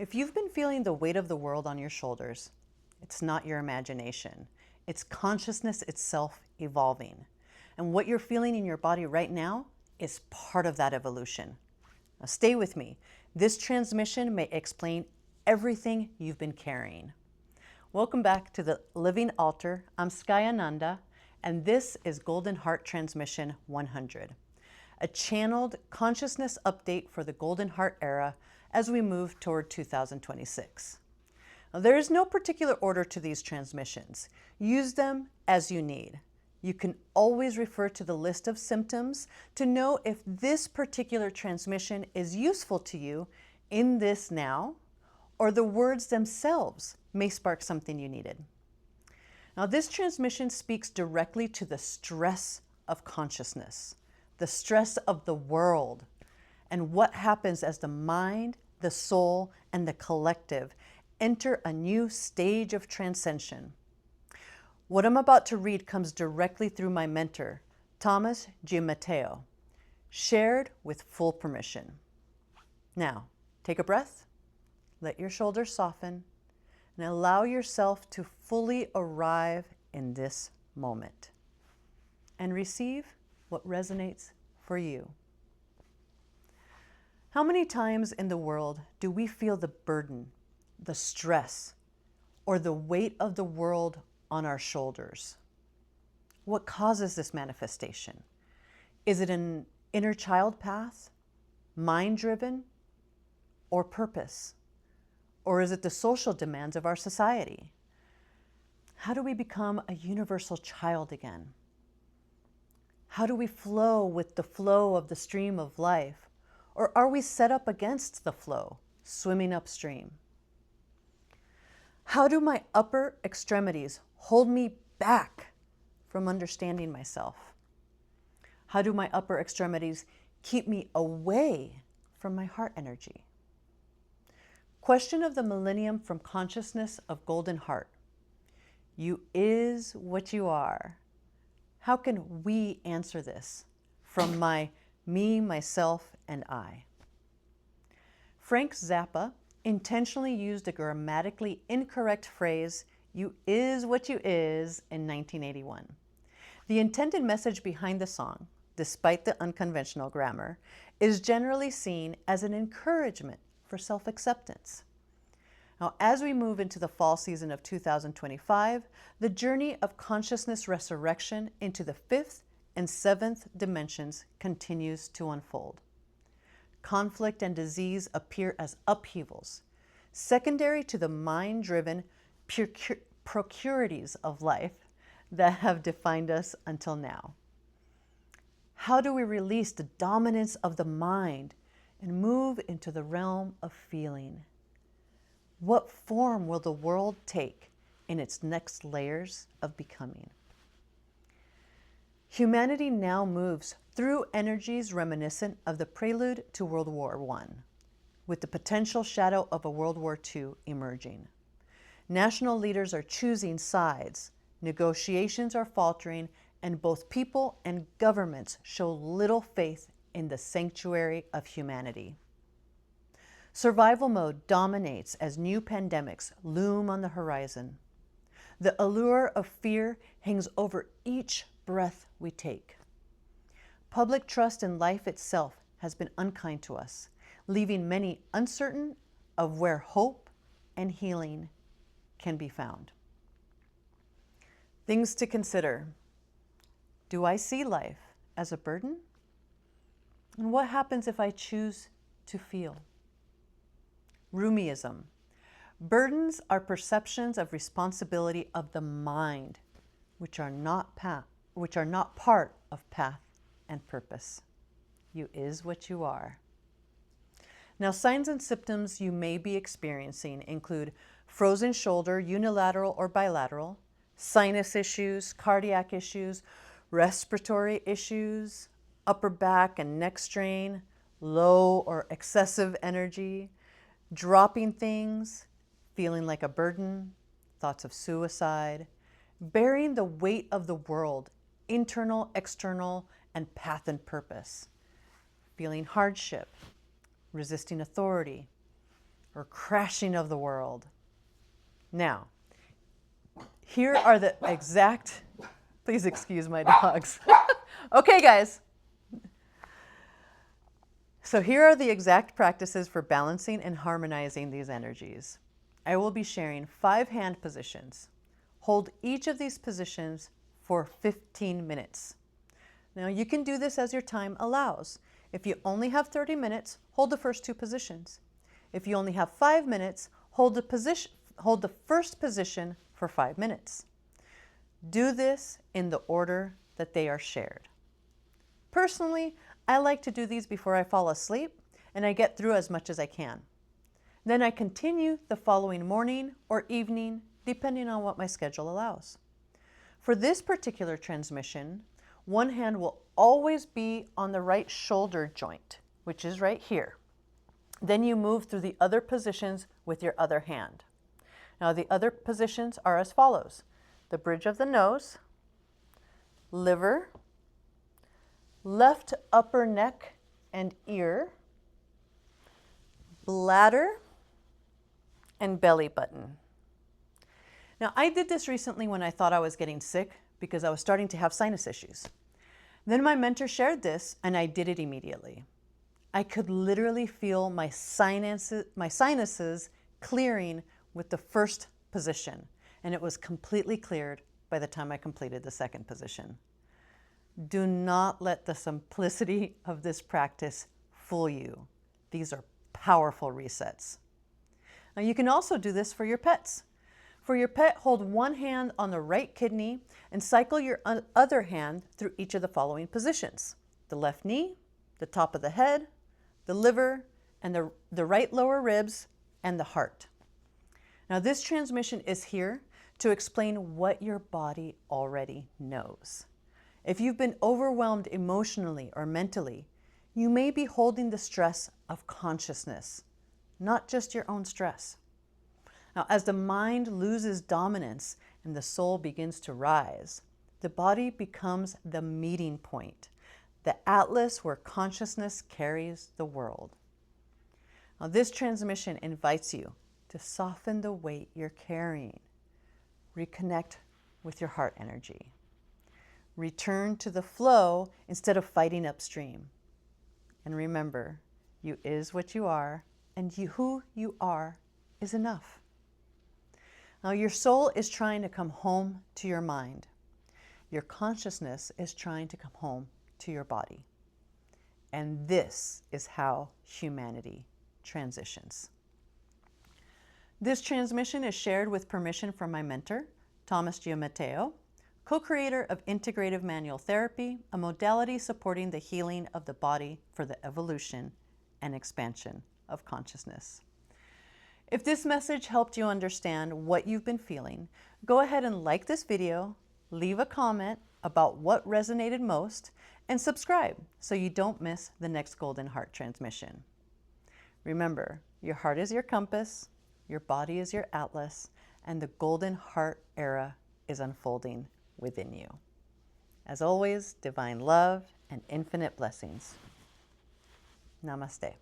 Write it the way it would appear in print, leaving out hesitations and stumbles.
If you've been feeling the weight of the world on your shoulders, it's not your imagination. It's consciousness itself evolving. And what you're feeling in your body right now is part of that evolution. Now stay with me. This transmission may explain everything you've been carrying. Welcome back to the Living Altar. I'm Sky Ananda, and this is Golden Heart Transmission 100, a channeled consciousness update for the Golden Heart era as we move toward 2026. Now, there is no particular order to these transmissions. Use them as you need. You can always refer to the list of symptoms to know if this particular transmission is useful to you in this now, or the words themselves may spark something you needed. Now, this transmission speaks directly to the stress of consciousness, the stress of the world, and what happens as the mind, the soul, and the collective enter a new stage of transcension. What I'm about to read comes directly through my mentor, Thomas Giamatteo, shared with full permission. Now, take a breath, let your shoulders soften, and allow yourself to fully arrive in this moment and receive what resonates for you. How many times in the world do we feel the burden, the stress, or the weight of the world on our shoulders? What causes this manifestation? Is it an inner child path, mind-driven, or purpose? Or is it the social demands of our society? How do we become a universal child again? How do we flow with the flow of the stream of life? Or are we set up against the flow, swimming upstream? How do my upper extremities hold me back from understanding myself? How do my upper extremities keep me away from my heart energy? Question of the millennium from consciousness of Golden Heart. You is what you are. How can we answer this from my me, myself, and I? Frank Zappa intentionally used a grammatically incorrect phrase, you is what you is, in 1981. The intended message behind the song, despite the unconventional grammar, is generally seen as an encouragement for self-acceptance. Now, as we move into the fall season of 2025, the journey of consciousness resurrection into the 5th and 7th dimensions continues to unfold. Conflict and disease appear as upheavals, secondary to the mind-driven procurities of life that have defined us until now. How do we release the dominance of the mind and move into the realm of feeling? What form will the world take in its next layers of becoming? Humanity now moves through energies reminiscent of the prelude to World War I, with the potential shadow of a World War II emerging. National leaders are choosing sides, negotiations are faltering, and both people and governments show little faith in the sanctuary of humanity. Survival mode dominates as new pandemics loom on the horizon. The allure of fear hangs over each breath we take. Public trust in life itself has been unkind to us, leaving many uncertain of where hope and healing can be found. Things to consider. Do I see life as a burden? And what happens if I choose to feel? Rumiism. Burdens are perceptions of responsibility of the mind, which are not part of path and purpose. You is what you are. Now, signs and symptoms you may be experiencing include frozen shoulder, unilateral or bilateral, sinus issues, cardiac issues, respiratory issues, upper back and neck strain, low or excessive energy, dropping things, feeling like a burden, thoughts of suicide, bearing the weight of the world, internal, external, and path and purpose, feeling hardship, resisting authority, or crashing of the world. Now, here are the exact, please excuse my dogs. Okay, guys. So here are the exact practices for balancing and harmonizing these energies. I will be sharing 5 hand positions. Hold each of these positions for 15 minutes. Now you can do this as your time allows. If you only have 30 minutes, hold the first 2 positions. If you only have 5 minutes, hold the first position for 5 minutes. Do this in the order that they are shared. Personally, I like to do these before I fall asleep, and I get through as much as I can. Then I continue the following morning or evening, depending on what my schedule allows. For this particular transmission, one hand will always be on the right shoulder joint, which is right here. Then you move through the other positions with your other hand. Now the other positions are as follows: the bridge of the nose, liver, left upper neck and ear, bladder, and belly button. Now, I did this recently when I thought I was getting sick because I was starting to have sinus issues. Then my mentor shared this and I did it immediately. I could literally feel my sinuses clearing with the first position, and it was completely cleared by the time I completed the second position. Do not let the simplicity of this practice fool you. These are powerful resets. Now you can also do this for your pets. For your pet, hold one hand on the right kidney and cycle your other hand through each of the following positions: the left knee, the top of the head, the liver, and the right lower ribs, and the heart. Now this transmission is here to explain what your body already knows. If you've been overwhelmed emotionally or mentally, you may be holding the stress of consciousness, not just your own stress. Now, as the mind loses dominance and the soul begins to rise, the body becomes the meeting point, the atlas where consciousness carries the world. Now, this transmission invites you to soften the weight you're carrying, reconnect with your heart energy, return to the flow instead of fighting upstream. And remember, you is what you are, and who you are is enough. Now, your soul is trying to come home to your mind. Your consciousness is trying to come home to your body. And this is how humanity transitions. This transmission is shared with permission from my mentor, Thomas Giammatteo, co-creator of Integrative Manual Therapy, a modality supporting the healing of the body for the evolution and expansion of consciousness. If this message helped you understand what you've been feeling, go ahead and like this video, leave a comment about what resonated most, and subscribe so you don't miss the next Golden Heart transmission. Remember, your heart is your compass, your body is your atlas, and the Golden Heart era is unfolding within you. As always, divine love and infinite blessings. Namaste.